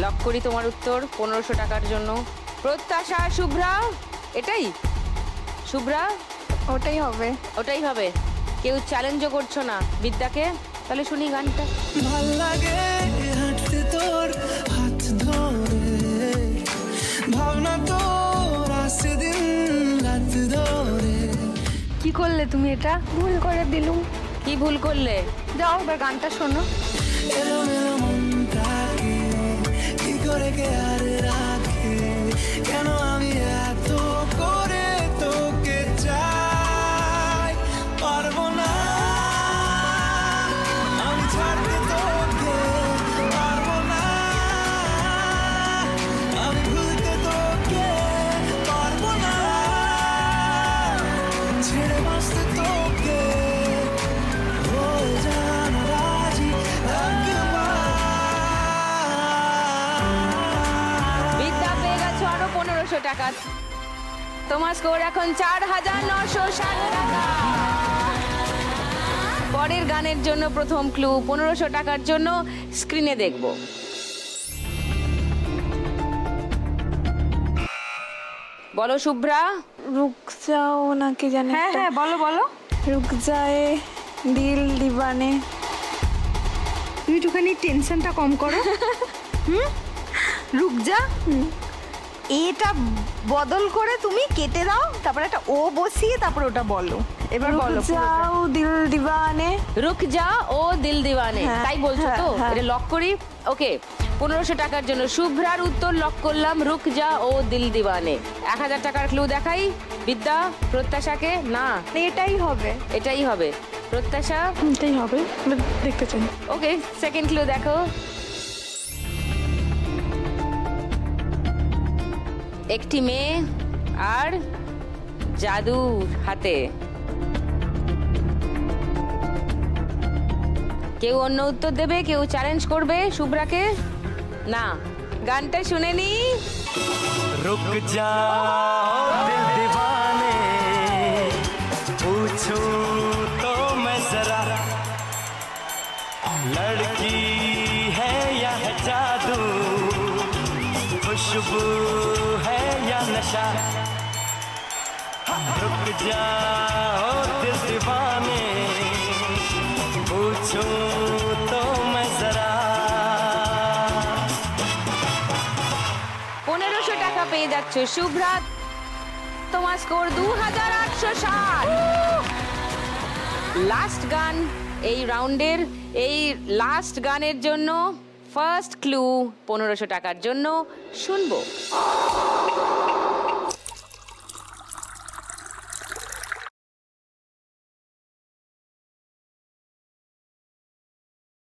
Lock করি তোমার উত্তর 1500 টাকার জন্য। প্রত্যাশা, শুভ্রা, এটাই শুভ্রা? ওটাই হবে। ওটাই হবে, কেউ চ্যালেঞ্জও করছো না বিদ্যাকে? তাহলে শুনি গানটা। ভাল লাগে হাঁটতে তোর হাত ধরে, ভাবনা তোর আসছে দিন রাত ধরে। কি করলে তুমি? এটা ভুল করে দিলুম। কি ভুল করলে? যাও এবার গানটা শোনো। এলোমেলো মনটাকে কি করে কে আর রাখে, কেন আমি এত করে তোকে চাই, পারবো না আমি ছাড়তে তোকে, পারবো না আমি ভুলতে তোকে, পারবো না ছেড়ে বাঁচতে তোকে, হয়ে যান রাজি বিদ্যা পেয়ে গেছো আরো 1500 টাকা। তোমার স্কোর এখন 4960 টাকা। পরের গানের জন্য প্রথম ক্লু 1500 টাকার জন্য স্ক্রিনে দেখব। বলো শুভ্রা। রুক যাও নাকি জানি। হ্যাঁ হ্যাঁ বলো বলো। রুক যায় দিল দিবানে। তুমি একটুখানি টেনশনটা কম করো। রুক যা, এটা বদল করে তুমি কেটে দাও, তারপর একটা ও বসিয়ে তারপর ওটা বলো। এবার বলো। রুক যাও দিল দিবানে। রুক যা ও দিল দিওয়ানে, হ্যাঁ, তাই বলছো তো? হ্যাঁ, হ্যাঁ। এটা লক করি। ওকে, 1500 টাকার জন্য শুভ্রার উত্তর লক করলাম, রুক যা ও দিল দিওয়ানে। 1000 টাকার ক্লু দেখাই বিদ্যা প্রত্যাশাকে। না, এটাই হবে। এটাই হবে। প্রত্যাশা এটাই হবে, দেখতে চাই। ওকে, সেকেন্ড ক্লু দেখো। একটি মেয়ে আর জাদু হাতে। কেউ অন্য উত্তর দেবে, কেউ চ্যালেঞ্জ করবে শুভ্রাকে? না, গানটা শুনে নি। रुक जाओ दिल दीवाने, पूछूं तो मैं जरा, लड़की है या है जादू, खुशबू है या नशा, रुक जाओ दिल दीवाने, पूछूं तो मैं जरा। 1500 টাকা পেয়ে যাচ্ছ শুভ্রা। তোমার স্কোর 2860। লাস্ট গান এই রাউন্ডের, এই লাস্ট গানের জন্য ফার্স্ট ক্লু 1500 টাকার জন্য শুনবো।